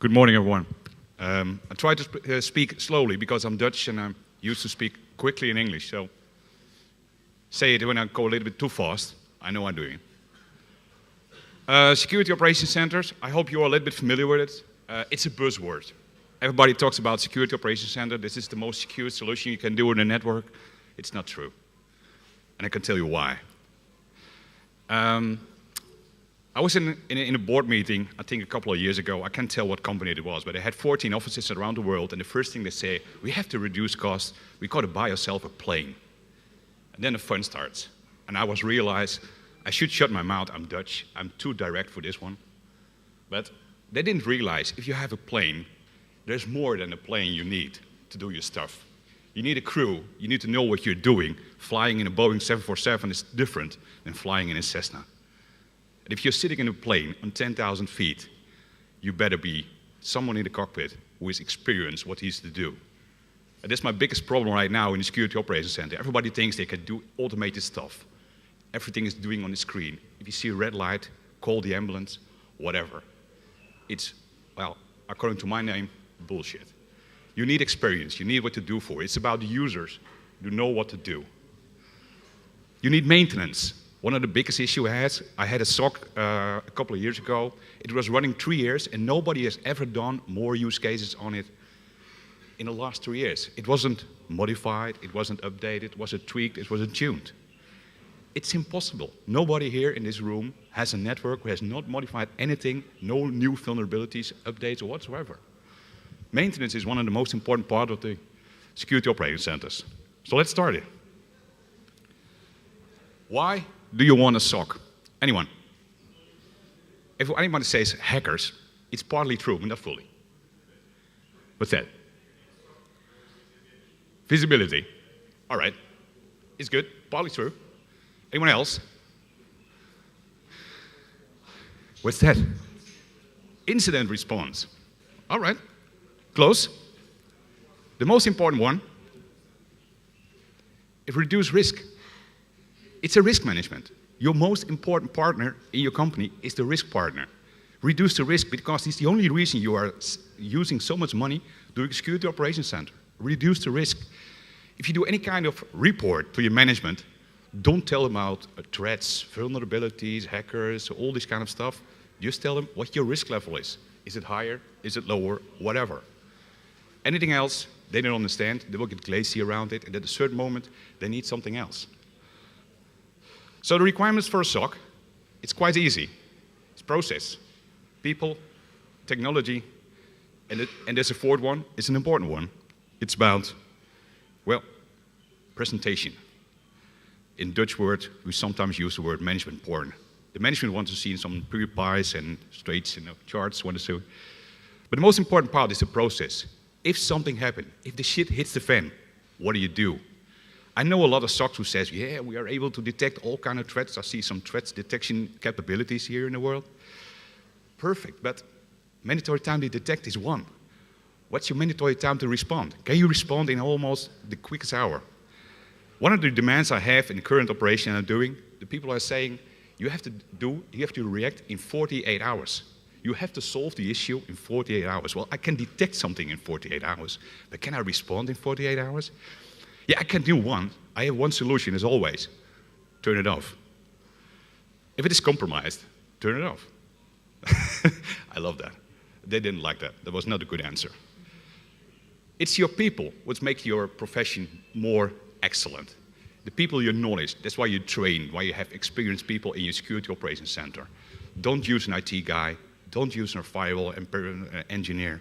Good morning, everyone. I try to speak slowly because I'm Dutch and I'm used to speak quickly in English. So say it when I go a little bit too fast. I know I'm doing it. Security Operations Centers, I hope you're a little bit familiar with it. It's a buzzword. Everybody talks about Security Operations Center. This is the most secure solution you can do in a network. It's not true. And I can tell you why. I was in a board meeting, I think a couple of years ago. I can't tell what company it was, but they had 14 offices around the world, and the first thing they say, we have to reduce costs, we got to buy ourselves a plane. And then the fun starts. And I realized I should shut my mouth, I'm Dutch, I'm too direct for this one. But they didn't realize if you have a plane, there's more than a plane you need to do your stuff. You need a crew, you need to know what you're doing. Flying in a Boeing 747 is different than flying in a Cessna. And if you're sitting in a plane on 10,000 feet, you better be someone in the cockpit who is experienced what he's to do. And that's my biggest problem right now in the Security Operations Center. Everybody thinks they can do automated stuff. Everything is doing on the screen. If you see a red light, call the ambulance, whatever. It's, well, according to my name, bullshit. You need experience. You need what to do for it. It's about the users who know what to do. You need maintenance. One of the biggest issues I had a SOC a couple of years ago. It was running 3 years, and nobody has ever done more use cases on it in the last 3 years. It wasn't modified, it wasn't updated, it wasn't tweaked, it wasn't tuned. It's impossible. Nobody here in this room has a network who has not modified anything, no new vulnerabilities, updates, or whatsoever. Maintenance is one of the most important parts of the security operating centers. So let's start it. Why do you want a SOC? Anyone? If anybody says hackers, it's partly true, but not fully. What's that? Visibility. All right. It's good, partly true. Anyone else? What's that? Incident response. All right. Close. The most important one, it reduces risk. It's a risk management. Your most important partner in your company is the risk partner. Reduce the risk because it's the only reason you are using so much money doing Security Operations Center. Reduce the risk. If you do any kind of report to your management, don't tell them about threats, vulnerabilities, hackers, all this kind of stuff. Just tell them what your risk level is. Is it higher? Is it lower? Whatever. Anything else, they don't understand. They will get glazy around it, and at a certain moment, they need something else. So the requirements for a SOC, it's quite easy. It's process, people, technology, and there's a fourth one. It's an important one. It's about, well, presentation. In Dutch word, we sometimes use the word management porn. The management wants to see some pure pies and straights and charts. But the most important part is the process. If something happens, if the shit hits the fan, what do? I know a lot of SOCs who says, yeah, we are able to detect all kinds of threats. I see some threats detection capabilities here in the world. Perfect, but mandatory time to detect is 1. What's your mandatory time to respond? Can you respond in almost the quickest hour? One of the demands I have in the current operation I'm doing, the people are saying, you have to react in 48 hours. You have to solve the issue in 48 hours. Well, I can detect something in 48 hours, but can I respond in 48 hours? Yeah, I can do one. I have one solution as always. Turn it off. If it is compromised, turn it off. I love that. They didn't like that. That was not a good answer. It's your people which make your profession more excellent. The people, your knowledge. That's why you train, why you have experienced people in your security operations center. Don't use an IT guy. Don't use a firewall engineer.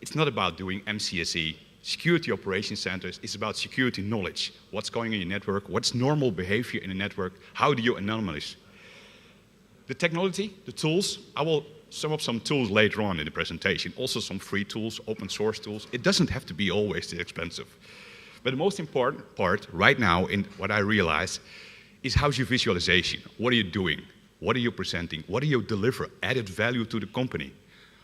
It's not about doing MCSE. Security operations centers is about security knowledge. What's going on in your network? What's normal behavior in a network? How do you anonymize? The technology, the tools, I will sum up some tools later on in the presentation. Also some free tools, open source tools. It doesn't have to be always too expensive. But the most important part right now in what I realize is how's your visualization? What are you doing? What are you presenting? What do you deliver? Added value to the company.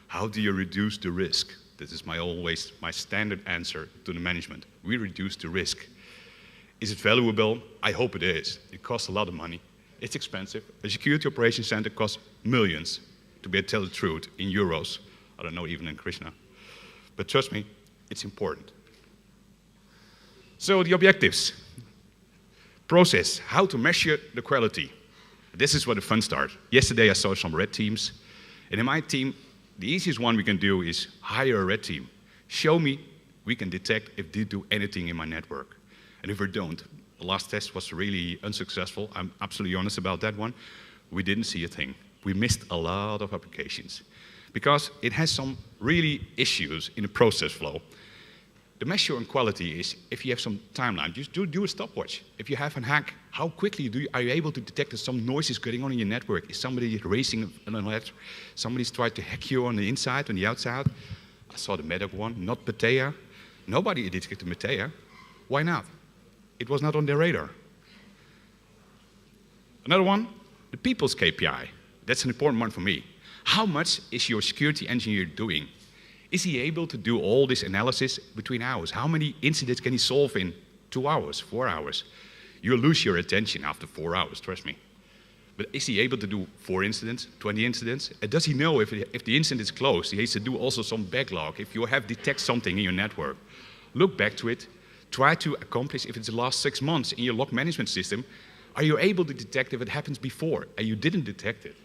How do you reduce the risk? This is my standard answer to the management. We reduce the risk. Is it valuable? I hope it is. It costs a lot of money. It's expensive. A security operations center costs millions, to be able to tell the truth, in euros. I don't know even in Krishna. But trust me, it's important. So the objectives. Process, how to measure the quality. This is where the fun starts. Yesterday I saw some red teams. And in my team, the easiest one we can do is hire a red team. Show me we can detect if they do anything in my network. And if we don't, the last test was really unsuccessful. I'm absolutely honest about that one. We didn't see a thing. We missed a lot of applications because it has some really issues in the process flow. The measure on quality is if you have some timeline, just do a stopwatch. If you have a hack, how quickly are you able to detect that some noise is going on in your network? Is somebody racing an alert? Somebody's tried to hack you on the inside, on the outside? I saw the Medoc one, not Patea. Nobody detected Matea. Why not? It was not on their radar. Another one, the people's KPI. That's an important one for me. How much is your security engineer doing? Is he able to do all this analysis between hours? How many incidents can he solve in 2 hours, 4 hours? You'll lose your attention after 4 hours, trust me. But is he able to do 4 incidents, 20 incidents? And does he know if the incident is closed? He has to do also some backlog. If you have detect something in your network, look back to it. Try to accomplish if it's the last 6 months in your log management system. Are you able to detect if it happens before and you didn't detect it?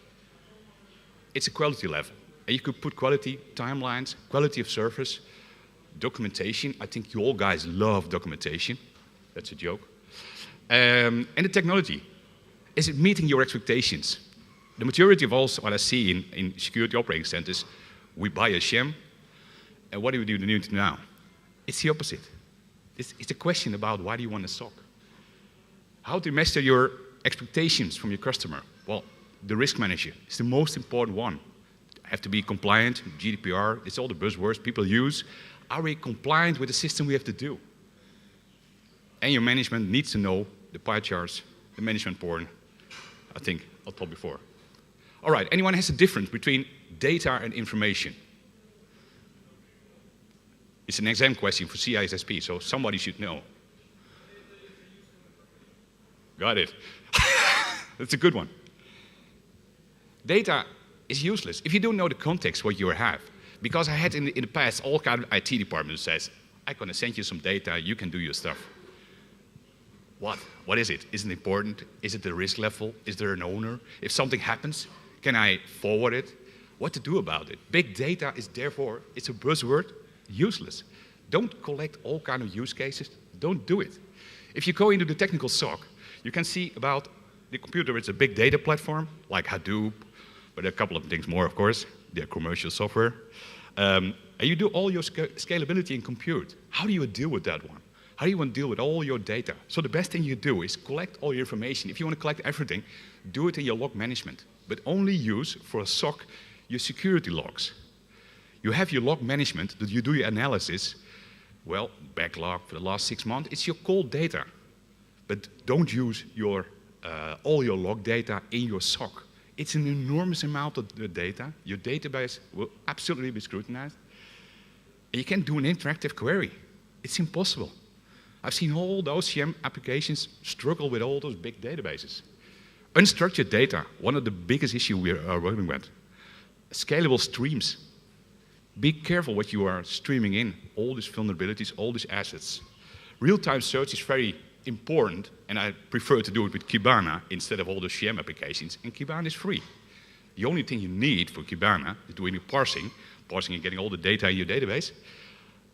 It's a quality level. And you could put quality, timelines, quality of service, documentation. I think you all guys love documentation. That's a joke. And the technology. Is it meeting your expectations? The majority of all what I see in security operating centers, we buy a sham, and what do we do now? It's the opposite. It's a question about why do you want a SOC? How to measure your expectations from your customer? Well, the risk manager is the most important one. Have to be compliant, GDPR, it's all the buzzwords people use. Are we compliant with the system we have to do? And your management needs to know the pie charts, the management porn. I think I'll talk before. All right, anyone has a difference between data and information? It's an exam question for CISSP, so somebody should know. Got it. That's a good one. Data is useless if you don't know the context what you have. Because I had in the past all kind of IT departments says, I'm going to send you some data, you can do your stuff. What? What is it? Is it important? Is it the risk level? Is there an owner? If something happens, can I forward it? What to do about it? Big data is therefore, it's a buzzword, useless. Don't collect all kind of use cases. Don't do it. If you go into the technical SOC, you can see about the computer, it's a big data platform, like Hadoop, but a couple of things more, of course. They're commercial software. And you do all your scalability in compute. How do you deal with that one? How do you want to deal with all your data? So the best thing you do is collect all your information. If you want to collect everything, do it in your log management, but only use for a SOC your security logs. You have your log management, that you do your analysis. Well, backlog for the last 6 months, it's your cold data. But don't use your, all your log data in your SOC. It's an enormous amount of the data. Your database will absolutely be scrutinized. And you can't do an interactive query. It's impossible. I've seen all those CM applications struggle with all those big databases. Unstructured data, one of the biggest issues we are working with. Scalable streams. Be careful what you are streaming in, all these vulnerabilities, all these assets. Real-time search is very important, and I prefer to do it with Kibana instead of all the CM applications, and Kibana is free. The only thing you need for Kibana is doing your parsing and getting all the data in your database.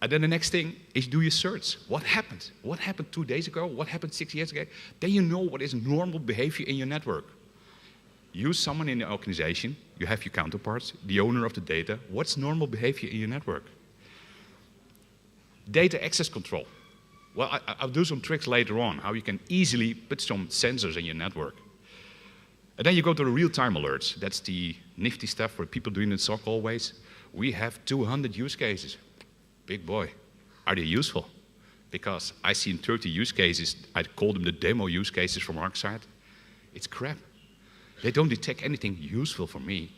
And then the next thing is do your search. What happened? What happened 2 days ago? What happened 6 years ago? Then you know what is normal behavior in your network. Use someone in the organization, you have your counterparts, the owner of the data. What's normal behavior in your network? Data access control. Well, I'll do some tricks later on, how you can easily put some sensors in your network. And then you go to the real-time alerts. That's the nifty stuff for people doing the SOC always. We have 200 use cases. Big boy, are they useful? Because I seen 30 use cases, I call them the demo use cases from our side. It's crap. They don't detect anything useful for me.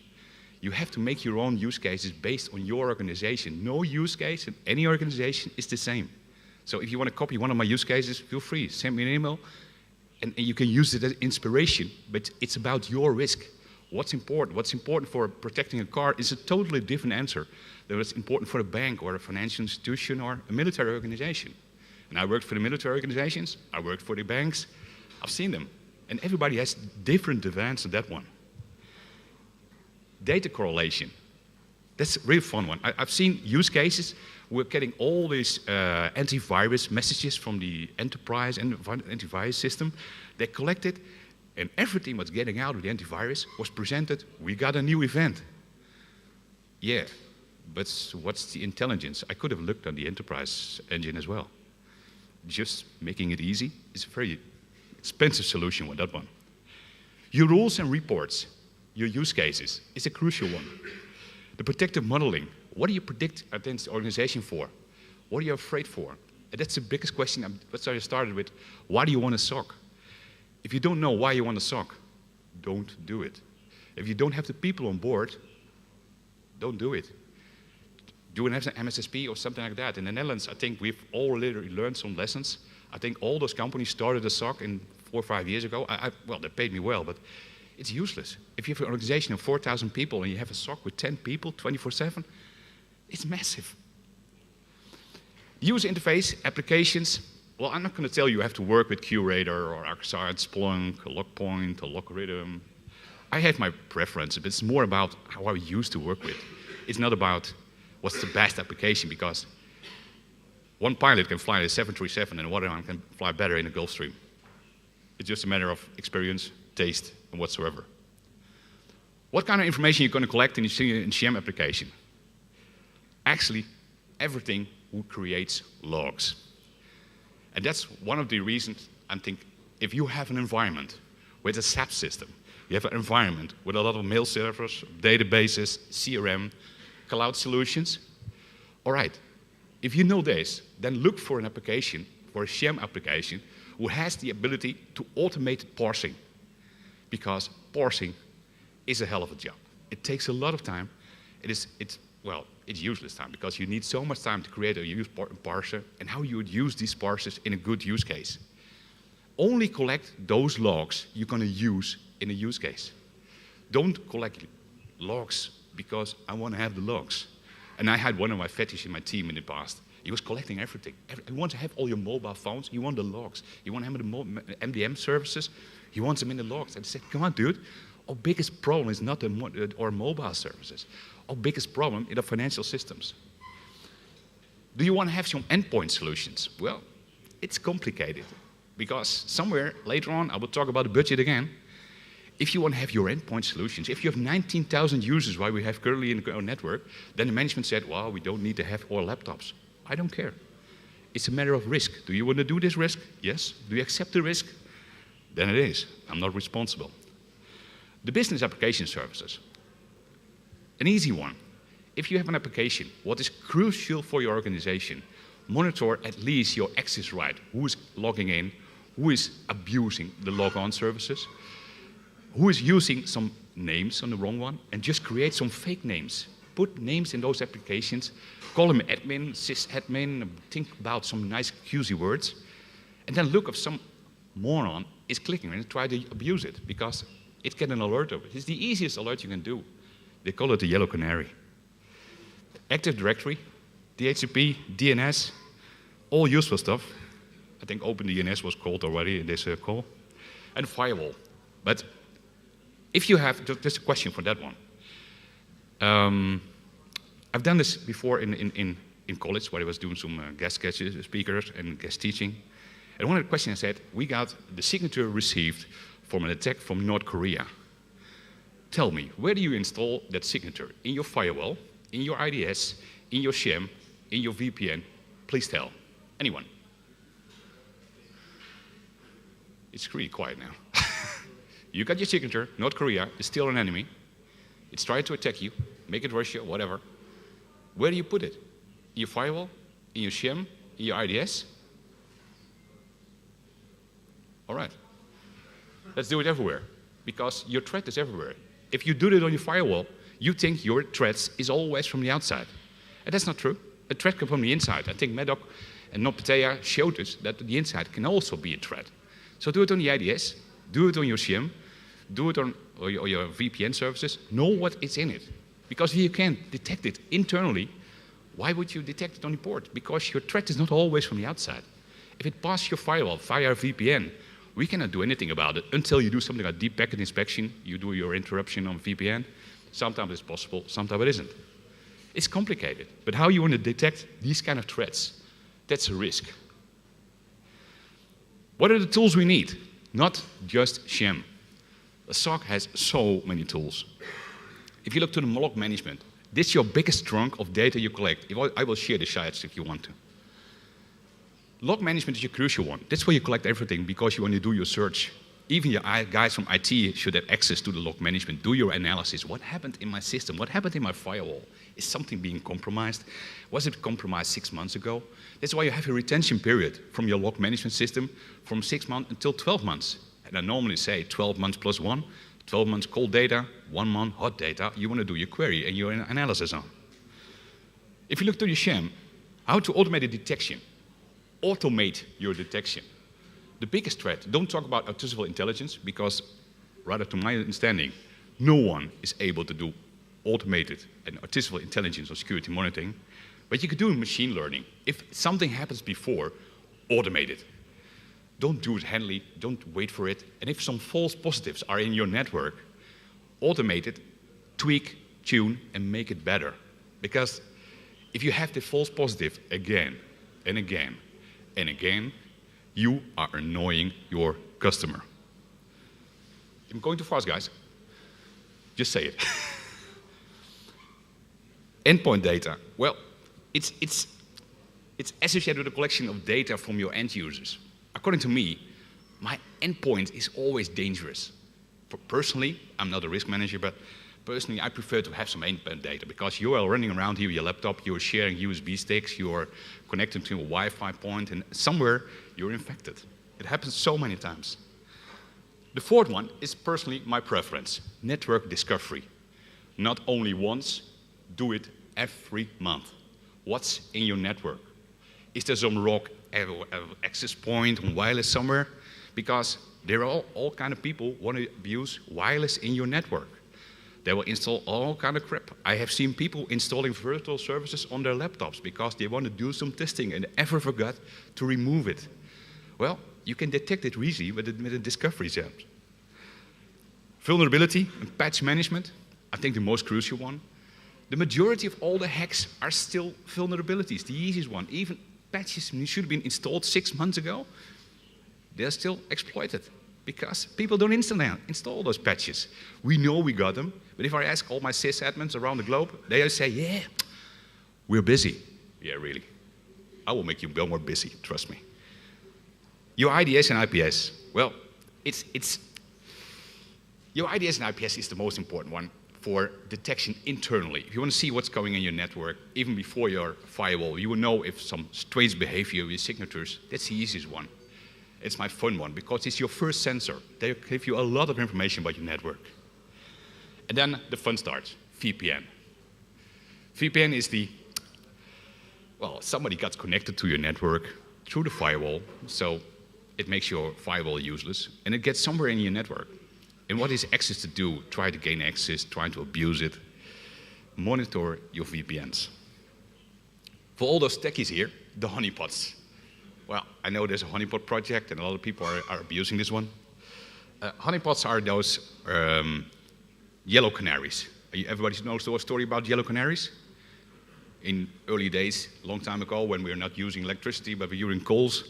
You have to make your own use cases based on your organization. No use case in any organization is the same. So if you want to copy one of my use cases, feel free, send me an email, and you can use it as inspiration, but it's about your risk. What's important? What's important for protecting a car is a totally different answer than what's important for a bank or a financial institution or a military organization. And I worked for the military organizations, I worked for the banks, I've seen them. And everybody has different demands on that one. Data correlation. That's a really fun one. I've seen use cases. We're getting all these antivirus messages from the enterprise and antivirus system. They collected, and everything what's getting out of the antivirus was presented. We got a new event. Yeah, but what's the intelligence? I could have looked on the enterprise engine as well. Just making it easy is a very expensive solution with that one. Your rules and reports, your use cases, is a crucial one. The predictive modeling. What do you predict against the organization for? What are you afraid for? And that's the biggest question. That's why I started with, why do you want a SOC? If you don't know why you want a SOC, don't do it. If you don't have the people on board, don't do it. Do an MSSP or something like that. In the Netherlands, I think we've all literally learned some lessons. I think all those companies started a SOC 4 or 5 years ago. Well, they paid me well, but it's useless. If you have an organization of 4,000 people and you have a SOC with 10 people, 24/7, it's massive. User interface, applications. Well, I'm not going to tell you have to work with QRadar or ArcSight, Splunk, Logpoint, or Logarithm. I have my preference, but it's more about how I used to work with. It's not about what's the best application, because one pilot can fly a 737 and one can fly better in a Gulfstream. It's just a matter of experience, taste, and whatsoever. What kind of information you're going to collect in the CM application? Actually, everything who creates logs. And that's one of the reasons I think if you have an environment with a SAP system, you have an environment with a lot of mail servers, databases, CRM, cloud solutions, all right, if you know this, then look for an application, for a SHAM application, who has the ability to automate parsing. Because parsing is a hell of a job. It takes a lot of time. It's useless time, because you need so much time to create a use parser and how you would use these parsers in a good use case. Only collect those logs you're going to use in a use case. Don't collect logs because I want to have the logs. And I had one of my fetish in my team in the past. He was collecting everything. He wants to have all your mobile phones. You want the logs. You want to have the MDM services. He wants them in the logs. And I said, come on, dude. Our biggest problem is not our mobile services. Our biggest problem is the financial systems. Do you want to have some endpoint solutions? Well, it's complicated, because somewhere later on, I will talk about the budget again. If you want to have your endpoint solutions, if you have 19,000 users, like we have currently in our network, then the management said, well, we don't need to have all laptops. I don't care. It's a matter of risk. Do you want to do this risk? Yes. Do you accept the risk? Then it is. I'm not responsible. The business application services. An easy one. If you have an application, what is crucial for your organization, monitor at least your access right. Who is logging in? Who is abusing the log-on services? Who is using some names on the wrong one? And just create some fake names. Put names in those applications. Call them admin, sysadmin. Think about some nice QZ words. And then look if some moron is clicking and try to abuse it, because it gets an alert of it. It's the easiest alert you can do. They call it the yellow canary. Active Directory, DHCP, DNS, all useful stuff. I think OpenDNS was called already in this call. And Firewall. But if you have, just a question for that one. I've done this before in college, where I was doing some guest speakers and guest teaching. And one of the questions I said, we got the signature received from an attack from North Korea. Tell me, where do you install that signature? In your firewall, in your IDS, in your sham, in your VPN? Please tell. Anyone? It's really quiet now. You got your signature, North Korea is still an enemy. It's trying to attack you, make it Russia, whatever. Where do you put it? In your firewall? In your sham? In your IDS? All right. Let's do it everywhere, because your threat is everywhere. If you do it on your firewall, you think your threat is always from the outside. And that's not true. A threat comes from the inside. I think Medoc and NotPetya showed us that the inside can also be a threat. So do it on the IDS, do it on your shim, Do it on your VPN services. Know what is in it. Because if you can't detect it internally, why would you detect it on the port? Because your threat is not always from the outside. If it passes your firewall via VPN, we cannot do anything about it until you do something like deep packet inspection, you do your interruption on VPN. Sometimes it's possible, sometimes it isn't. It's complicated, but how you want to detect these kind of threats, that's a risk. What are the tools we need? Not just sham. A SOC has so many tools. If you look to the log management, this is your biggest trunk of data you collect. I will share the sites if you want to. Log management is a crucial one. That's where you collect everything because you want to do your search. Even your guys from IT should have access to the log management. Do your analysis. What happened in my system? What happened in my firewall? Is something being compromised? Was it compromised 6 months ago? That's why you have a retention period from your log management system from 6 months until 12 months. And I normally say 12 months plus 1, 12 months cold data, 1 month hot data. You want to do your query and your analysis on. If you look to your sham, how to automate the detection. Automate your detection. The biggest threat, don't talk about artificial intelligence because, rather to my understanding, no one is able to do automated and artificial intelligence or security monitoring, but you could do machine learning. If something happens before, automate it. Don't do it handily, don't wait for it, and if some false positives are in your network, automate it, tweak, tune, and make it better. Because if you have the false positive again and again and again, you are annoying your customer. I'm going too fast, guys. Just say it. Endpoint data. Well, it's associated with a collection of data from your end users. According to me, my endpoint is always dangerous. Personally, I'm not a risk manager, but personally, I prefer to have some endpoint data because you are running around here with your laptop, you're sharing USB sticks, you're connected to a Wi-Fi point, and somewhere you're infected. It happens so many times. The fourth one is personally my preference, network discovery. Not only once, do it every month. What's in your network? Is there some rogue access point on wireless somewhere? Because there are all kind of people who want to abuse wireless in your network. They will install all kind of crap. I have seen people installing virtual services on their laptops because they want to do some testing and ever forgot to remove it. Well, you can detect it easily with a discovery job. Vulnerability and patch management, I think the most crucial one. The majority of all the hacks are still vulnerabilities, the easiest one. Even patches should have been installed 6 months ago. They're still exploited because people don't install those patches. We know we got them, but if I ask all my sysadmins around the globe, they say, yeah, we're busy. Yeah, really. I will make you more busy, trust me. Your IDS and IPS, well, your IDS and IPS is the most important one for detection internally. If you want to see what's going on in your network, even before your firewall, you will know if some strange behavior with signatures. That's the easiest one. It's my fun one because it's your first sensor. They give you a lot of information about your network. And then the fun starts, VPN. VPN is somebody got connected to your network through the firewall, so it makes your firewall useless, and it gets somewhere in your network. And what is access to do? Try to gain access, try to abuse it. Monitor your VPNs. For all those techies here, the honeypots. Well, I know there's a honeypot project and a lot of people are abusing this one. Honeypots are those yellow canaries. Everybody knows the story about yellow canaries? In early days, a long time ago, when we were not using electricity, but we were using coals,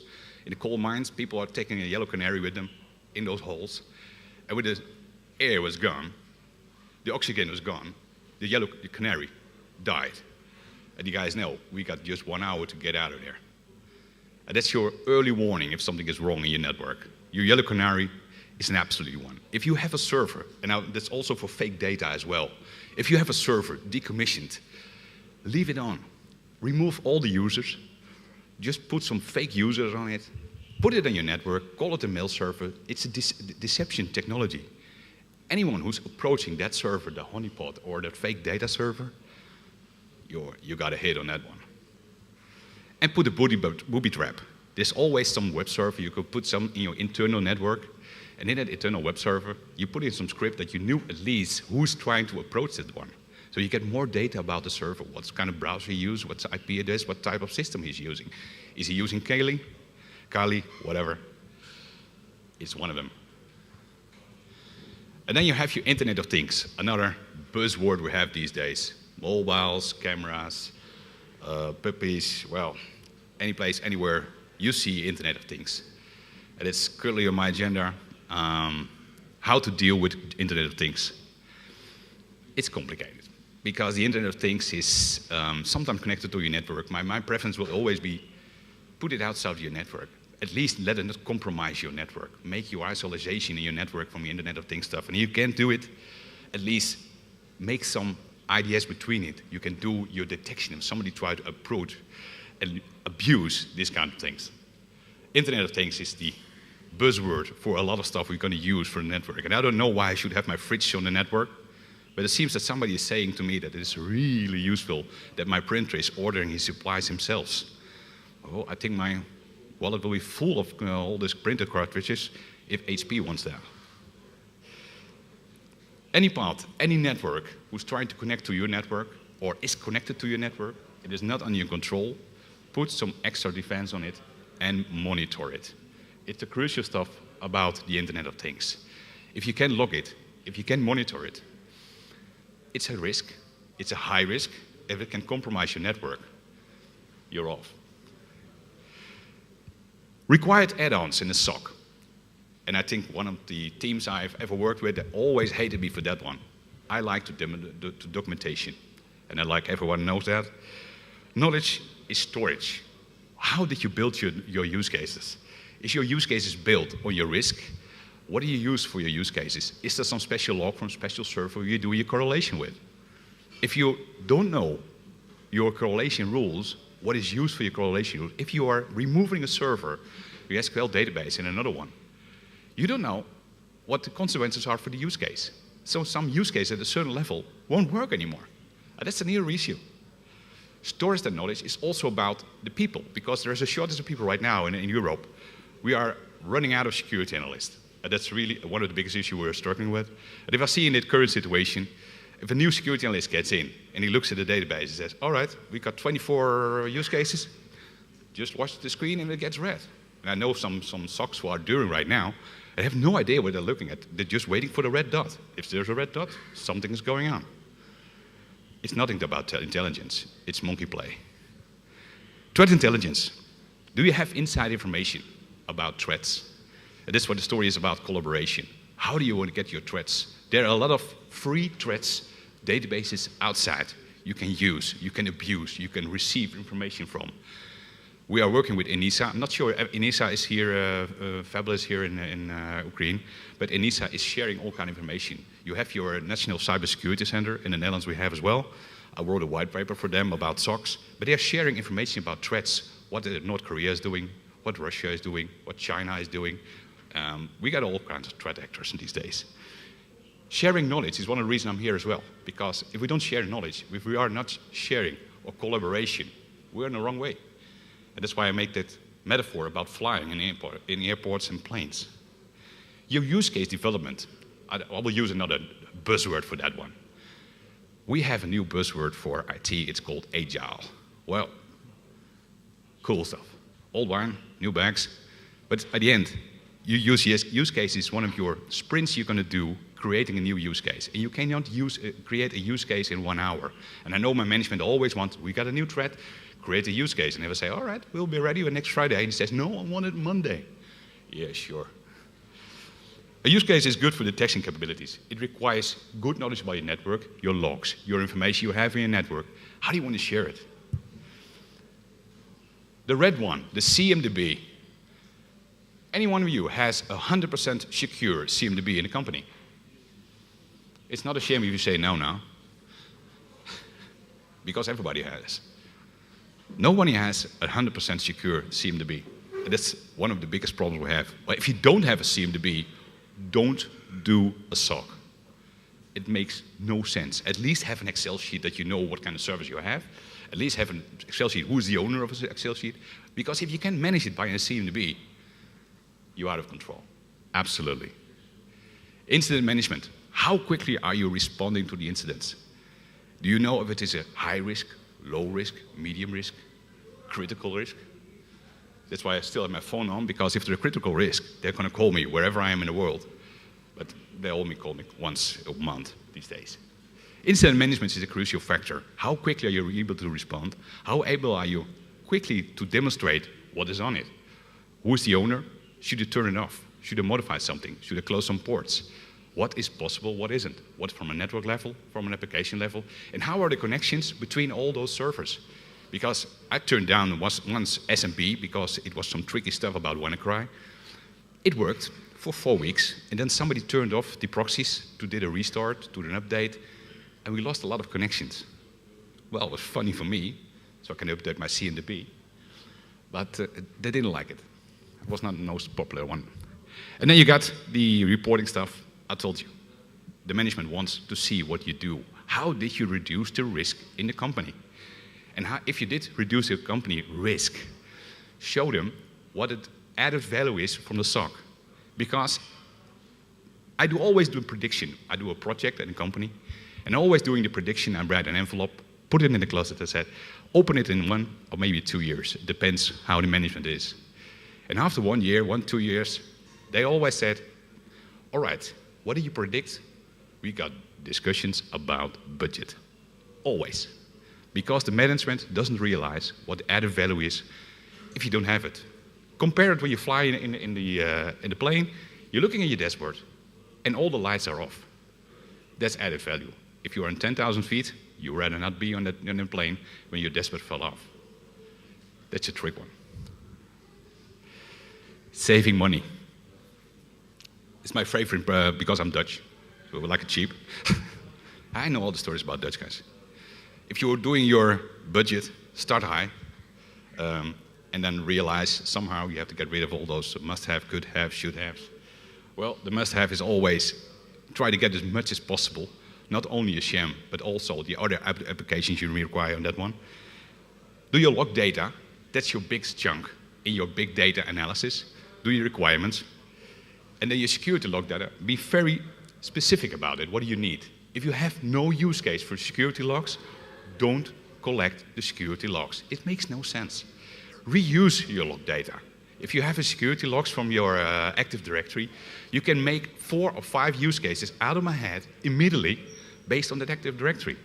in the coal mines, people are taking a yellow canary with them in those holes. And when the air was gone, the oxygen was gone, the yellow canary died. And you guys know, we got just 1 hour to get out of there. And that's your early warning if something is wrong in your network. Your yellow canary is an absolute one. If you have a server, and now that's also for fake data as well, if you have a server decommissioned, leave it on. Remove all the users, just put some fake users on it, put it on your network, call it a mail server. It's a deception technology. Anyone who's approaching that server, the honeypot or that fake data server, you got a hit on that one. And put a booby trap. There's always some web server. You could put some in your internal network. And in that internal web server, you put in some script that you knew at least who's trying to approach that one. So you get more data about the server, what kind of browser he uses, what IP it is, what type of system he's using. Is he using Kali, whatever? It's one of them. And then you have your Internet of Things, another buzzword we have these days. Mobiles, cameras, puppies, well, any place, anywhere, you see Internet of Things. And it's currently on my agenda, how to deal with Internet of Things. It's complicated, because the Internet of Things is sometimes connected to your network. My preference will always be, put it outside of your network. At least let it not compromise your network. Make your isolation in your network from the Internet of Things stuff. And you can't do it, at least make some IDS between it. You can do your detection if somebody tries to approach and abuse these kind of things. Internet of Things is the buzzword for a lot of stuff we're going to use for the network. And I don't know why I should have my fridge on the network, but it seems that somebody is saying to me that it is really useful that my printer is ordering his supplies himself. Oh, I think my wallet will be full of all these printer cartridges if HP wants that. Any part, any network who's trying to connect to your network or is connected to your network, it is not under your control, put some extra defense on it and monitor it. It's the crucial stuff about the Internet of Things. If you can log it, if you can monitor it, it's a risk, it's a high risk. If it can compromise your network, you're off. Required add-ons in the SOC. And I think one of the teams I've ever worked with, they always hated me for that one. I like to documentation. And I like everyone knows that. Knowledge is storage. How did you build your use cases? Is your use cases built on your risk? What do you use for your use cases? Is there some special log from special server you do your correlation with? If you don't know your correlation rules, what is used for your correlation rules, if you are removing a server, your SQL database in another one, you don't know what the consequences are for the use case. So some use case at a certain level won't work anymore. That's an real issue. Storage that knowledge is also about the people, because there is a shortage of people right now in Europe. We are running out of security analysts. That's really one of the biggest issues we're struggling with. And if I see in the current situation, if a new security analyst gets in and he looks at the database and says, all right, we got 24 use cases, just watch the screen and it gets red. And I know some SOCs who are doing right now, they have no idea what they're looking at. They're just waiting for the red dot. If there's a red dot, something is going on. It's nothing about intelligence. It's monkey play. Threat intelligence. Do you have inside information about threats? And that's what the story is about, collaboration. How do you want to get your threats? There are a lot of free threats databases outside you can use, you can abuse, you can receive information from. We are working with ENISA. I'm not sure if ENISA is here, fabulous here in Ukraine, but ENISA is sharing all kind of information. You have your National Cybersecurity Center in the Netherlands we have as well. I wrote a white paper for them about SOCs, but they are sharing information about threats, what North Korea is doing, what Russia is doing, what China is doing. We got all kinds of threat actors in these days. Sharing knowledge is one of the reasons I'm here as well, because if we don't share knowledge, if we are not sharing or collaboration, we're in the wrong way. And that's why I make that metaphor about flying in airports and planes. Your use case development, I will use another buzzword for that one. We have a new buzzword for IT, it's called agile. Well, cool stuff. Old wine, new bags. But at the end, you use case is one of your sprints you're going to do creating a new use case. And you cannot create a use case in 1 hour. And I know my management always wants, we got a new threat, create a use case. And they will say, all right, we'll be ready next Friday. And he says, no, I want it Monday. Yeah, sure. A use case is good for detection capabilities. It requires good knowledge about your network, your logs, your information you have in your network. How do you want to share it? The red one, the CMDB. Any one of you has 100% secure CMDB in the company? It's not a shame if you say no now, because everybody has. Nobody has 100% secure CMDB. And that's one of the biggest problems we have. Well, if you don't have a CMDB, don't do a SOC. It makes no sense. At least have an Excel sheet that you know what kind of service you have. At least have an Excel sheet, who is the owner of an Excel sheet. Because if you can't manage it by a CMDB, you're out of control. Absolutely. Incident management. How quickly are you responding to the incidents? Do you know if it is a high risk, low risk, medium risk, critical risk? That's why I still have my phone on, because if they're a critical risk, they're going to call me wherever I am in the world. But they only call me once a month these days. Incident management is a crucial factor. How quickly are you able to respond? How able are you quickly to demonstrate what is on it? Who is the owner? Should you turn it off? Should I modify something? Should I close some ports? What is possible, what isn't? What from a network level, from an application level? And how are the connections between all those servers? Because I turned down once SMP because it was some tricky stuff about WannaCry. It worked for 4 weeks, and then somebody turned off the proxies to do a restart, to do an update, and we lost a lot of connections. Well, it was funny for me, so I can update my CNDP, but they didn't like it. It was not the most popular one. And then you got the reporting stuff. I told you, the management wants to see what you do. How did you reduce the risk in the company? And how, if you did reduce your company risk, show them what the added value is from the SOC. Because I always do a prediction. I do a project at a company, and always doing the prediction, I write an envelope, put it in the closet, I said, open it in 1 or maybe 2 years. It depends how the management is. And after 1 year, 2 years, they always said, all right, what do you predict? We got discussions about budget, always. Because the management doesn't realize what the added value is if you don't have it. Compare it when you fly in the plane, you're looking at your dashboard, and all the lights are off. That's added value. If you're on 10,000 feet, you'd rather not be on the plane when your dashboard fell off. That's a trick one. Saving money. It's my favorite because I'm Dutch, so we like it cheap. I know all the stories about Dutch guys. If you're doing your budget, start high, and then realize somehow you have to get rid of all those must-have, could-have, should-haves. Well, the must-have is always try to get as much as possible, not only a sham, but also the other applications you require on that one. Do your log data, that's your biggest chunk in your big data analysis. Do your requirements. And then your security log data, be very specific about it. What do you need? If you have no use case for security logs, don't collect the security logs. It makes no sense. Reuse your log data. If you have a security logs from your Active Directory, you can make 4 or 5 use cases out of my head immediately based on that Active Directory.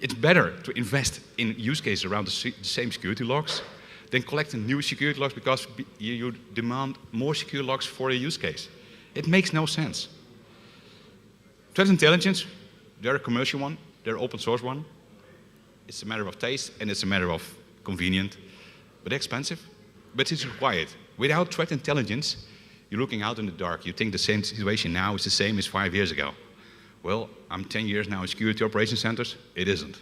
It's better to invest in use cases around the same security logs than collecting new security logs because you demand more secure logs for a use case. It makes no sense. Threat intelligence, they're a commercial one, they're an open source one. It's a matter of taste and it's a matter of convenient, but expensive. But it's required. Without threat intelligence, you're looking out in the dark. You think the same situation now is the same as 5 years ago. Well, I'm 10 years now in security operations centers. It isn't.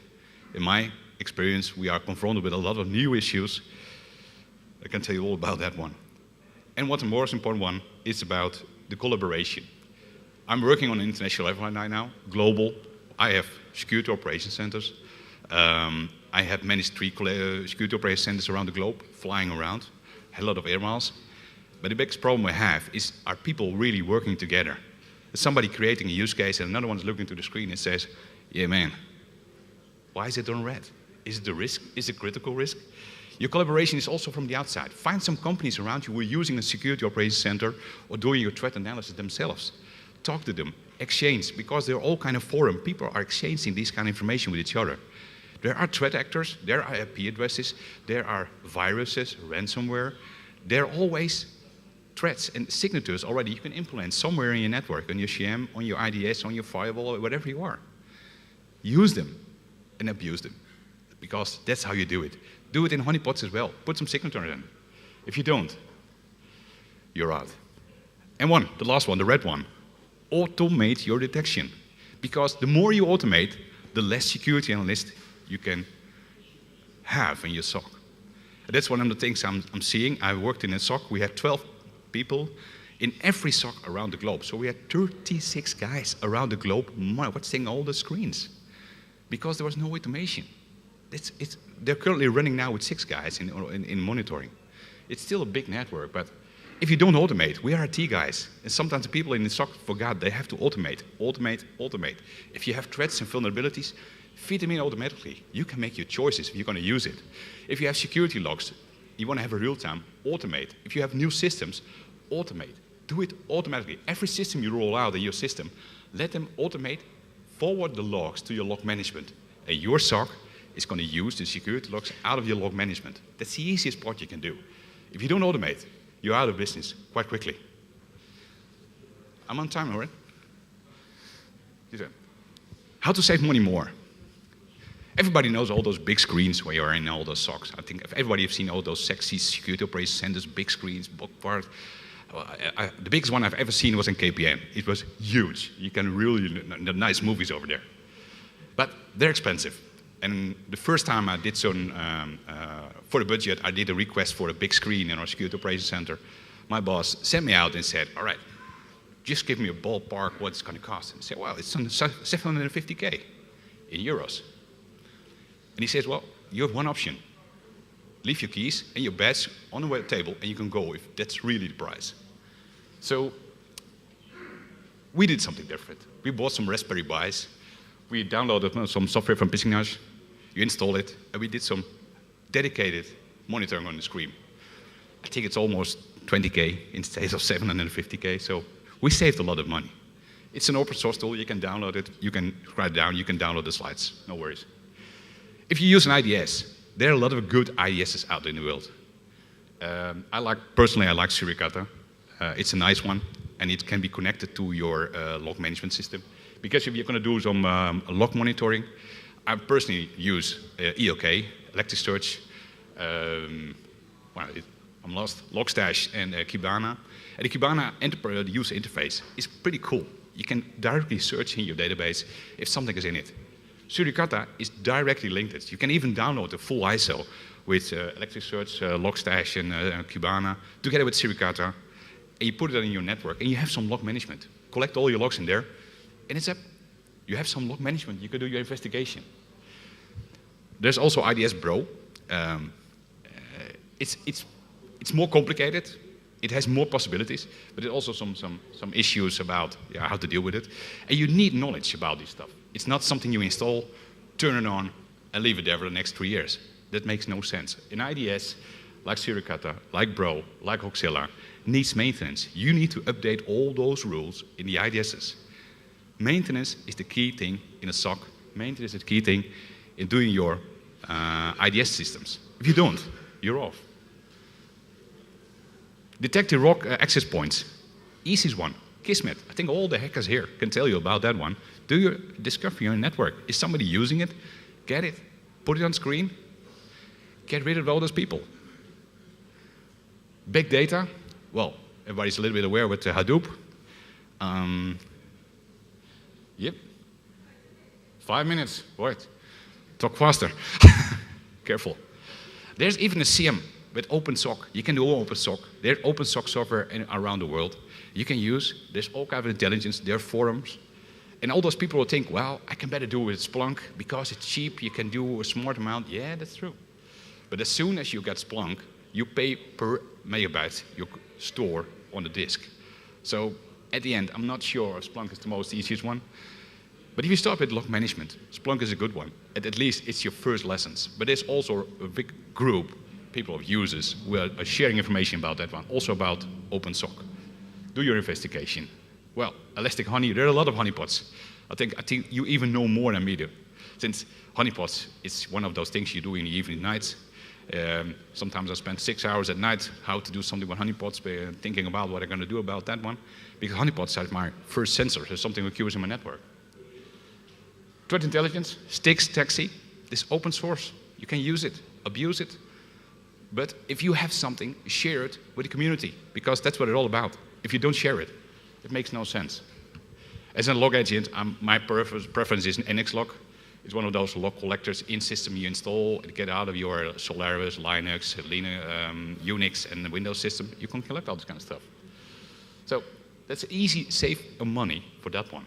In my experience, we are confronted with a lot of new issues. I can tell you all about that one. And what the most important one is about the collaboration. I'm working on an international level right now, global. I have security operations centers. I have managed 3 security operations centers around the globe, flying around, a lot of air miles. But the biggest problem we have is, are people really working together? There's somebody creating a use case and another one's looking to the screen and says, yeah man, why is it on red? Is it a risk? Is it a critical risk? Your collaboration is also from the outside. Find some companies around you who are using a security operations center or doing your threat analysis themselves. Talk to them, exchange, because they're all kind of forum. People are exchanging this kind of information with each other. There are threat actors, there are IP addresses, there are viruses, ransomware. There are always threats and signatures already you can implement somewhere in your network, on your CM, on your IDS, on your firewall, or whatever you are. Use them and abuse them, because that's how you do it. Do it in honeypots as well. Put some signatures in. If you don't, you're out. And the last one, the red one, automate your detection. Because the more you automate, the less security analysts you can have in your SOC. And that's one of the things I'm seeing. I worked in a SOC. We had 12 people in every SOC around the globe. So we had 36 guys around the globe watching all the screens because there was no automation. They're currently running now with 6 guys in monitoring. It's still a big network, but If you don't automate, we are IT guys, and sometimes the people in the SOC forgot they have to automate. If you have threats and vulnerabilities, feed them in automatically. You can make your choices if you're going to use it. If you have security logs, you want to have a real time, automate. If you have new systems, automate. Do it automatically. Every system you roll out in your system, let them automate, forward the logs to your log management. And your SOC is going to use the security logs out of your log management. That's the easiest part you can do. If you don't automate, you're out of business quite quickly. I'm on time, alright? How to save money more? Everybody knows all those big screens where you are in all those SOCs. I think everybody has seen all those sexy security operations centers, big screens, book part. The biggest one I've ever seen was in KPN. It was huge. You can really, the nice movies over there. But they're expensive. And the first time I did some, for the budget, I did a request for a big screen in our security operations center. My boss sent me out and said, all right, just give me a ballpark what it's going to cost. And I said, well, it's 750K in euros. And he says, well, you have one option. Leave your keys and your badge on the web table and you can go if that's really the price. So we did something different. We bought some Raspberry Pis. We downloaded some software from Pisinage. You install it, and we did some dedicated monitoring on the screen. I think it's almost 20K instead of 750K, so we saved a lot of money. It's an open source tool. You can download it. You can write it down. You can download the slides. No worries. If you use an IDS, there are a lot of good IDSs out in the world. Personally, I like Suricata. It's a nice one, and it can be connected to your log management system. Because if you're going to do some log monitoring, I personally use ELK, Elasticsearch, I'm lost, Logstash, and Kibana. And the Kibana the user interface is pretty cool. You can directly search in your database if something is in it. Suricata is directly linked. You can even download the full ISO with Elasticsearch, Logstash, and Kibana together with Suricata, and you put it in your network, and you have some log management. Collect all your logs in there, and it's up. You have some log management. You can do your investigation. There's also IDS Bro. It's more complicated. It has more possibilities, but there's also some issues about how to deal with it. And you need knowledge about this stuff. It's not something you install, turn it on, and leave it there for the next 3 years. That makes no sense. An IDS, like Suricata, like Bro, like Hoxilla, needs maintenance. You need to update all those rules in the IDSs. Maintenance is the key thing in a SOC. Maintenance is the key thing in doing your IDS systems. If you don't, you're off. Detect the rock access points. Easiest one, Kismet. I think all the hackers here can tell you about that one. Do your discovery on your network. Is somebody using it? Get it, put it on screen, get rid of all those people. Big data, well, everybody's a little bit aware with Hadoop. Yep. 5 minutes, wait. Talk faster. Careful. There's even a CM with OpenSOC. You can do OpenSOC. There's OpenSOC software around the world you can use. There's all kinds of intelligence. There are forums. And all those people will think, well, I can better do it with Splunk because it's cheap. You can do a smart amount. Yeah, that's true. But as soon as you get Splunk, you pay per megabyte you store on the disk. So at the end, I'm not sure Splunk is the most easiest one. But if you start with log management, Splunk is a good one. At least it's your first lessons. But there's also a big group, people of users, who are sharing information about that one, also about OpenSOC. Do your investigation. Well, Elastic Honey, there are a lot of honeypots. I think you even know more than me do. Since honeypots is one of those things you do in the evening nights. Sometimes I spend 6 hours at night how to do something with honeypots, thinking about what I'm going to do about that one. Because honeypots are my first sensor, so something occurs in my network. Threat intelligence, Stix, Taxi, this open source. You can use it, abuse it. But if you have something, share it with the community, because that's what it's all about. If you don't share it, it makes no sense. As a log agent, my preference is NXLog. It's one of those log collectors in system you install and get out of your Solaris, Linux, Unix, and the Windows system. You can collect all this kind of stuff. So that's easy, save money for that one.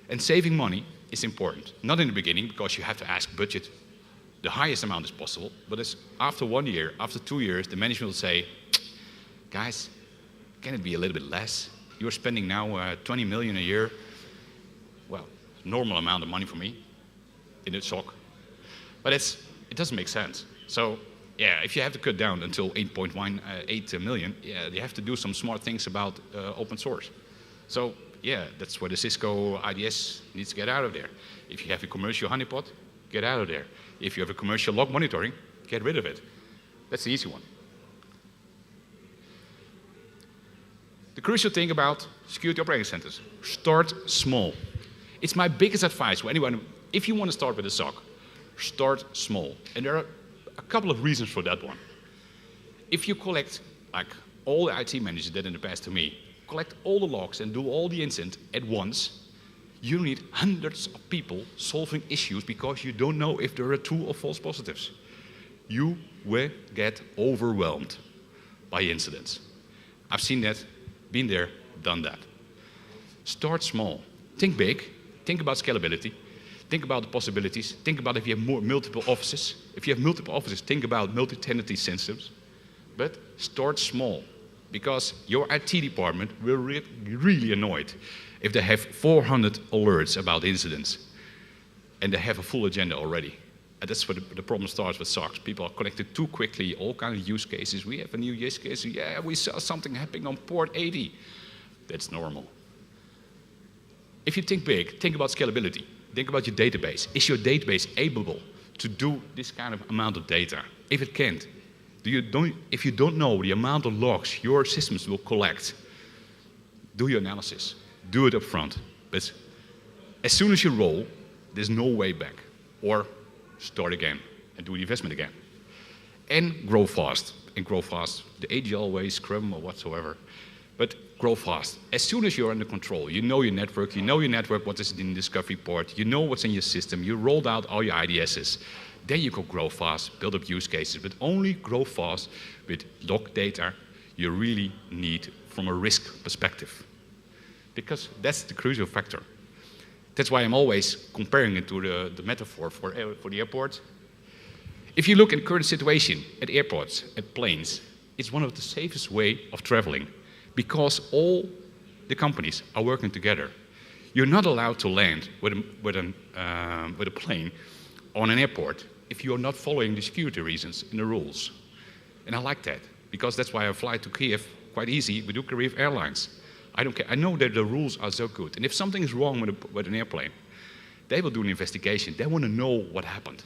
And saving money is important. Not in the beginning, because you have to ask budget the highest amount as possible, but it's after 1 year, after 2 years, the management will say, guys, can it be a little bit less? You're spending now 20 million a year. Well, normal amount of money for me in a SOC. But it doesn't make sense. So yeah, if you have to cut down until 8.18 million, yeah, you have to do some smart things about open source. So yeah, that's where the Cisco IDS needs to get out of there. If you have a commercial honeypot, get out of there. If you have a commercial log monitoring, get rid of it. That's the easy one. The crucial thing about security operating centers, start small. It's my biggest advice to anyone, if you want to start with a SOC, start small. And there are a couple of reasons for that one. If you collect, like all the IT managers did in the past to me, collect all the logs and do all the incidents at once, you need hundreds of people solving issues because you don't know if there are true or false positives. You will get overwhelmed by incidents. I've seen that, been there, done that. Start small. Think big. Think about scalability. Think about the possibilities. Think about if you have multiple offices. If you have multiple offices, think about multi-tenancy systems. But start small, because your IT department will be really annoyed if they have 400 alerts about incidents and they have a full agenda already. And that's where the problem starts with SOCs. People are connected too quickly, all kinds of use cases. We have a new use case. Yeah, we saw something happening on port 80. That's normal. If you think big, think about scalability. Think about your database. Is your database able to do this kind of amount of data? If it can't, if you don't know the amount of logs your systems will collect, do your analysis. Do it up front. But as soon as you roll, there's no way back. Or start again and do the investment again. And grow fast. And grow fast the agile way, Scrum or whatsoever. But grow fast. As soon as you're under control, you know your network, what is in the discovery port, you know what's in your system, you rolled out all your IDSs. Then you can grow fast, build up use cases, but only grow fast with log data you really need from a risk perspective. Because that's the crucial factor. That's why I'm always comparing it to the metaphor for the airport. If you look at the current situation at airports, at planes, it's one of the safest way of traveling because all the companies are working together. You're not allowed to land with a plane on an airport if you're not following the security reasons and the rules. And I like that, because that's why I fly to Kyiv quite easy. We do Kyiv Airlines. I don't care. I know that the rules are so good. And if something is wrong with an airplane, they will do an investigation. They want to know what happened.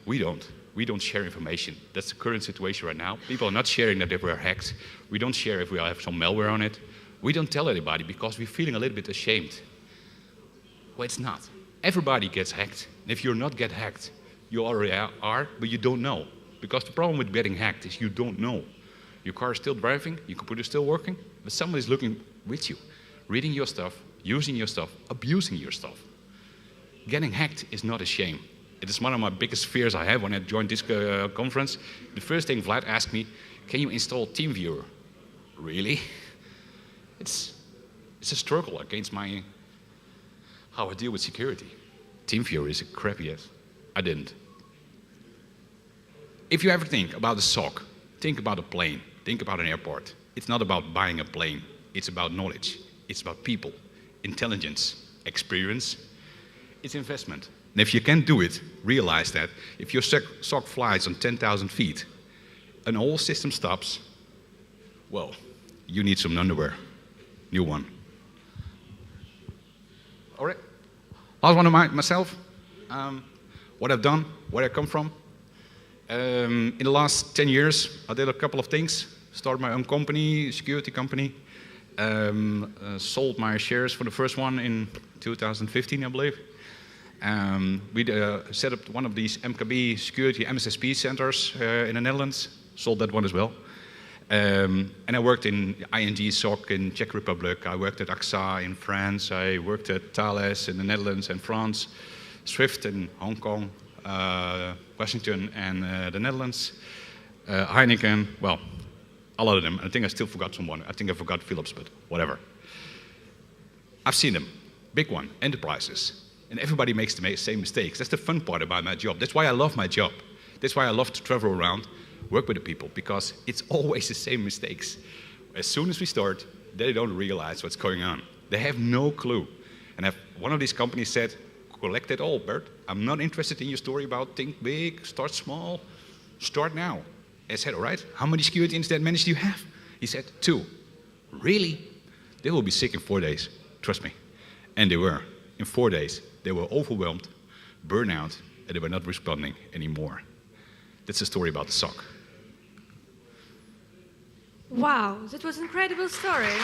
We don't. We don't share information. That's the current situation right now. People are not sharing that they were hacked. We don't share if we have some malware on it. We don't tell anybody because we're feeling a little bit ashamed. Well, it's not. Everybody gets hacked. And if you're not get hacked, you already are, but you don't know. Because the problem with getting hacked is you don't know. Your car is still driving, your computer is still working, but someone is looking with you, reading your stuff, using your stuff, abusing your stuff. Getting hacked is not a shame. It is one of my biggest fears I have when I joined this conference. The first thing Vlad asked me, can you install TeamViewer? Really? It's a struggle against how I deal with security. TeamViewer is a crappy ass. I didn't. If you ever think about a SOC, think about a plane, think about an airport. It's not about buying a plane. It's about knowledge. It's about people, intelligence, experience. It's investment. And if you can't do it, realize that if your SOC flies on 10,000 feet and all system stops, well, you need some underwear. New one. All right. Last one of myself. What I've done, where I come from. In the last 10 years, I did a couple of things. Started my own company, security company. Sold my shares for the first one in 2015, I believe. We set up one of these MKB security MSSP centers in the Netherlands. Sold that one as well. And I worked in ING SOC in Czech Republic. I worked at AXA in France. I worked at Thales in the Netherlands and France. Swift in Hong Kong, Washington and the Netherlands. Heitink, well, a lot of them. I think I still forgot someone. I think I forgot Philips, but whatever. I've seen them. Big one, enterprises. And everybody makes the same mistakes. That's the fun part about my job. That's why I love my job. That's why I love to travel around, work with the people, because it's always the same mistakes. As soon as we start, they don't realize what's going on. They have no clue. And if one of these companies said, collect it all, Bert. I'm not interested in your story about think big, start small, start now. I said, all right, how many security incident managers do you have? He said, 2. Really? They will be sick in 4 days, trust me. And they were. In 4 days, they were overwhelmed, burnout, and they were not responding anymore. That's the story about the SOC. Wow, that was an incredible story.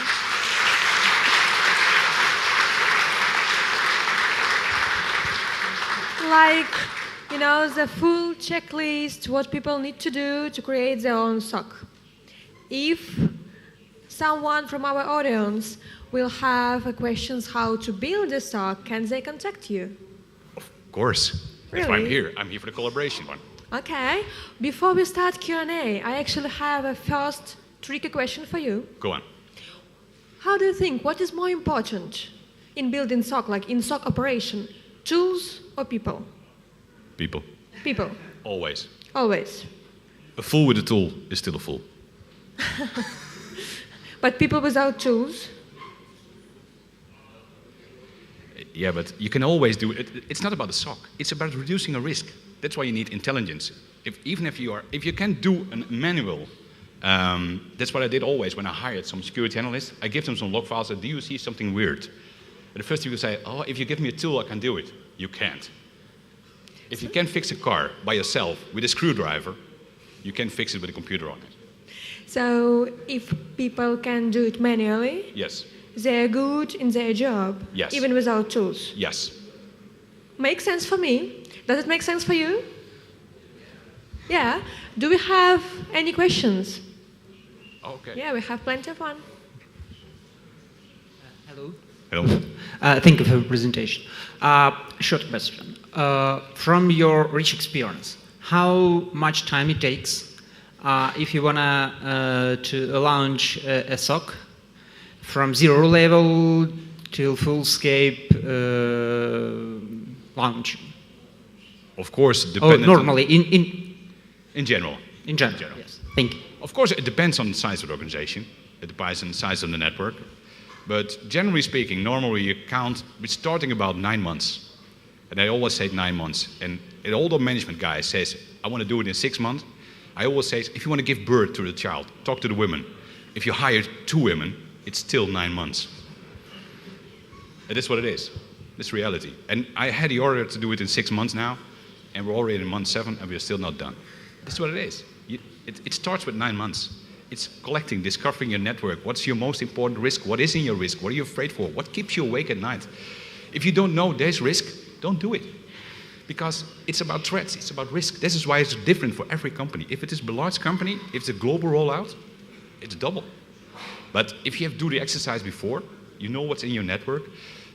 Like, you know, the full checklist, what people need to do to create their own SOC. If someone from our audience will have questions how to build a SOC, can they contact you? Of course. Really? That's why I'm here. I'm here for the collaboration one. Okay. Before we start Q&A, I actually have a first tricky question for you. Go on. How do you think, what is more important in building SOC, like in SOC operation, tools or people? People. People. Always. Always. A fool with a tool is still a fool. But people without tools? Yeah, but you can always do it. It's not about the SOC. It's about reducing a risk. That's why you need intelligence. If you can do a manual, that's what I did always when I hired some security analysts. I give them some log files and do you see something weird? And the first thing you say, oh, if you give me a tool, I can do it. You can't. If you can fix a car by yourself with a screwdriver, you can fix it with a computer on it. So if people can do it manually, yes, they're good in their job, yes, even without tools. Yes. Makes sense for me. Does it make sense for you? Yeah. Do we have any questions? Okay. Yeah, we have plenty of one. Hello. Hello. Thank you for the presentation. Short question. From your rich experience, how much time it takes if you wanna to launch a SOC from 0 level till full scape launch? Of course, depending. Normally, in general. In general, yes. Thank you. Of course, it depends on the size of the organization. It depends on the size of the network. But generally speaking, normally you count, we're starting about 9 months. And I always say 9 months. And an older management guy says, I want to do it in 6 months. I always say, if you want to give birth to the child, talk to the women. If you hire 2 women, it's still 9 months. And that's what it is. That's reality. And I had the order to do it in 6 months now, and we're already in month 7, and we're still not done. That's what it is. It starts with 9 months. It's collecting, discovering your network. What's your most important risk? What is in your risk? What are you afraid for? What keeps you awake at night? If you don't know there's risk, don't do it. Because it's about threats, it's about risk. This is why it's different for every company. If it is a large company, if it's a global rollout, it's double. But if you have to do the exercise before, you know what's in your network,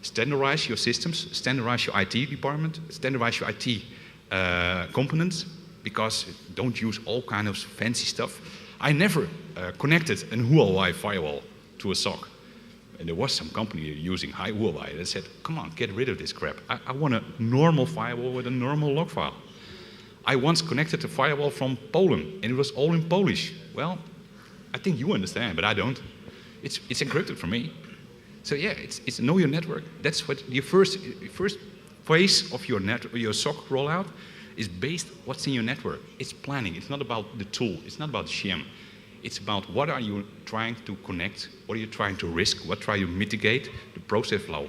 standardize your systems, standardize your IT department, standardize your IT components, because don't use all kind of fancy stuff. I never connected a Huawei firewall to a SOC. And there was some company using Huawei that said, come on, get rid of this crap. I want a normal firewall with a normal log file. I once connected a firewall from Poland, and it was all in Polish. Well, I think you understand, but I don't. It's encrypted for me. So yeah, it's know your network. That's what your first phase of your SOC rollout is based what's in your network. It's planning. It's not about the tool. It's not about the sham. It's about what are you trying to connect, what are you trying to risk, what try you mitigate, the process flow,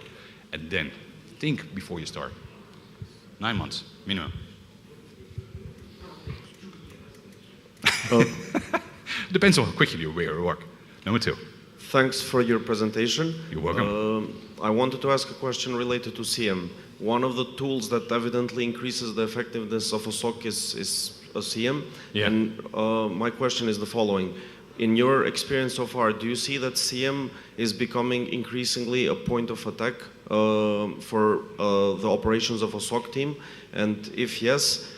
and then think before you start. 9 months, minimum. Depends on how quickly you work. Number 2. Thanks for your presentation. You're welcome. I wanted to ask a question related to CM. One of the tools that evidently increases the effectiveness of a SOC is a CM. Yeah. And my question is the following. In your experience so far, do you see that CM is becoming increasingly a point of attack for the operations of a SOC team? And if yes,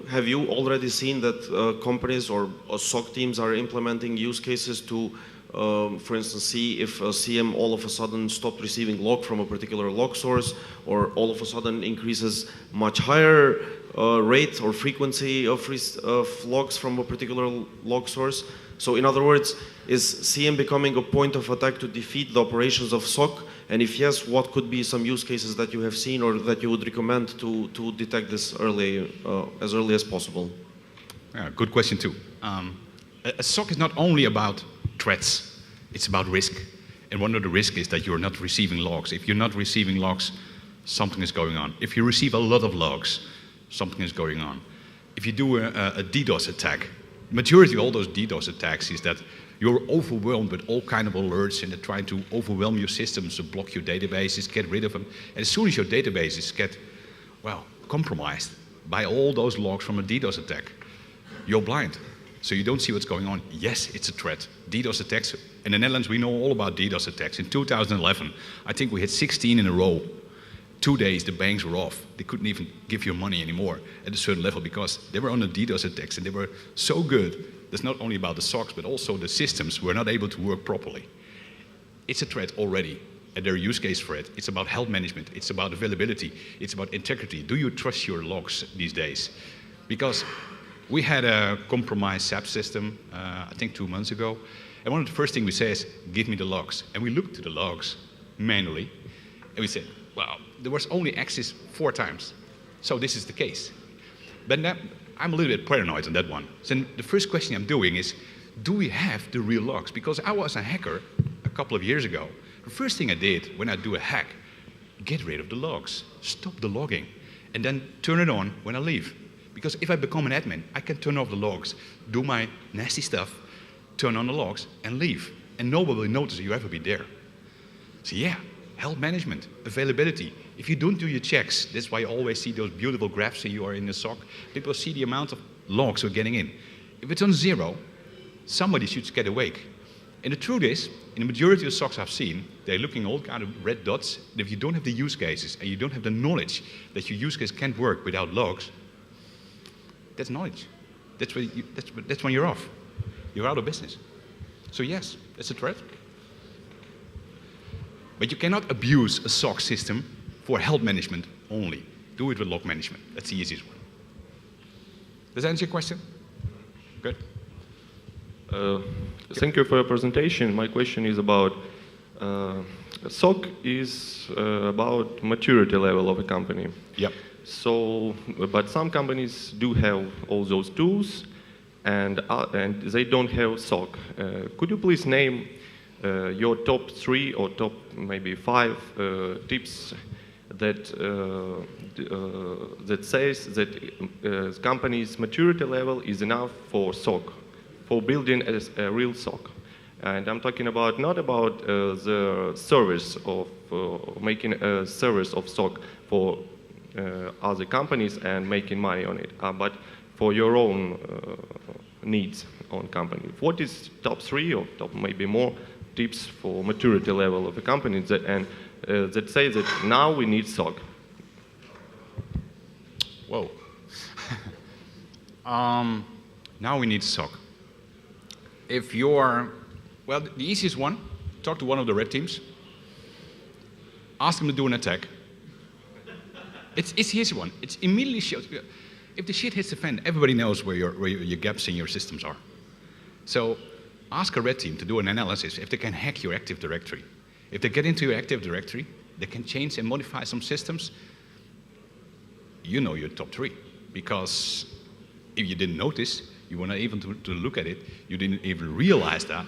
have you already seen that companies or SOC teams are implementing use cases to for instance, see if a CM all of a sudden stopped receiving log from a particular log source, or all of a sudden increases much higher rate or frequency of logs from a particular log source. So in other words, is CM becoming a point of attack to defeat the operations of SOC? And if yes, what could be some use cases that you have seen or that you would recommend to detect this as early as possible? Yeah, good question too. A SOC is not only about threats, it's about risk. And one of the risks is that you're not receiving logs. If you're not receiving logs, something is going on. If you receive a lot of logs, something is going on. If you do a DDoS attack, the majority of all those DDoS attacks is that you're overwhelmed with all kinds of alerts and they're trying to overwhelm your systems to block your databases, get rid of them. And as soon as your databases get, well, compromised by all those logs from a DDoS attack, you're blind. So you don't see what's going on. Yes, it's a threat. DDoS attacks, in the Netherlands, we know all about DDoS attacks. In 2011, I think we had 16 in a row. 2 days, the banks were off. They couldn't even give you money anymore at a certain level because they were on the DDoS attacks and they were so good. That's not only about the SOCs, but also the systems were not able to work properly. It's a threat already, and there are use cases for it. It's about health management. It's about availability. It's about integrity. Do you trust your logs these days? Because we had a compromised SAP system, I think 2 months ago, and one of the first things we say is, give me the logs. And we looked to the logs manually, and we said, well, there was only access 4 times. So this is the case. But now, I'm a little bit paranoid on that one. So the first question I'm doing is, do we have the real logs? Because I was a hacker a couple of years ago. The first thing I did when I do a hack, get rid of the logs, stop the logging, and then turn it on when I leave. Because if I become an admin, I can turn off the logs, do my nasty stuff, turn on the logs, and leave. And nobody will notice you ever be there. So yeah, health management, availability. If you don't do your checks, that's why you always see those beautiful graphs when you are in the SOC. People see the amount of logs we're getting in. If it's on 0, somebody should get awake. And the truth is, in the majority of SOCs I've seen, they're looking all kind of red dots. And if you don't have the use cases and you don't have the knowledge that your use case can't work without logs, that's knowledge. That's when you're off. You're out of business. So yes, it's a threat. But you cannot abuse a SOC system for health management only. Do it with log management. That's the easiest one. Does that answer your question? Good. Thank you for your presentation. My question is about SOC is about maturity level of a company. Yep. So, but some companies do have all those tools, and they don't have SOC. Could you please name your top 3 or top maybe 5 tips that that says that company's maturity level is enough for SOC, for building a real SOC? And I'm talking about not about the service of making a service of SOC for other companies and making money on it, but for your own needs on company. What is top 3 or top maybe more tips for maturity level of a company that say that now we need SOC? Whoa. Now we need SOC. If you're, well, the easiest one, talk to one of the red teams. Ask them to do an attack. It's the easy one. It's immediately shows. If the shit hits the fan, everybody knows where your gaps in your systems are. So ask a red team to do an analysis if they can hack your Active Directory. If they get into your Active Directory, they can change and modify some systems. You know your top 3. Because if you didn't notice, you were not even to look at it, you didn't even realize that,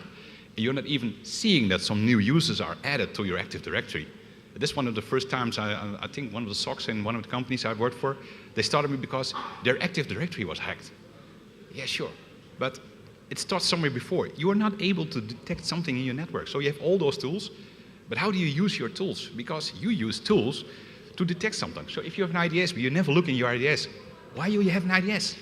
and you're not even seeing that some new users are added to your Active Directory. This is one of the first times I think one of the SOCs in one of the companies I've worked for, they started me because their Active Directory was hacked. Yeah, sure. But it starts somewhere before. You are not able to detect something in your network. So you have all those tools, but how do you use your tools? Because you use tools to detect something. So if you have an IDS, but you never look in your IDS, why do you have an IDS?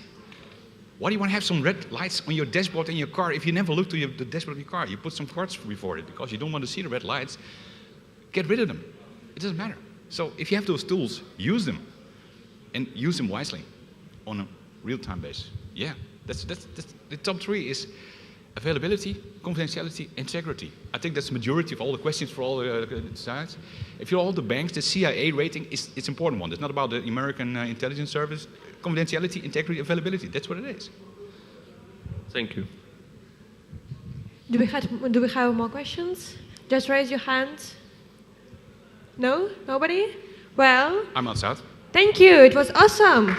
Why do you want to have some red lights on your dashboard in your car if you never look to the dashboard of your car? You put some cards before it because you don't want to see the red lights. Get rid of them. It doesn't matter. So if you have those tools, use them. And use them wisely on a real-time basis. Yeah, that's the top 3 is availability, confidentiality, integrity. I think that's the majority of all the questions for all the sides. If you're all the banks, the CIA rating is it's important one. It's not about the American intelligence service. Confidentiality, integrity, availability. That's what it is. Thank you. Do we have more questions? Just raise your hand. No? Nobody? Well, I'm outside. thank you. It was awesome.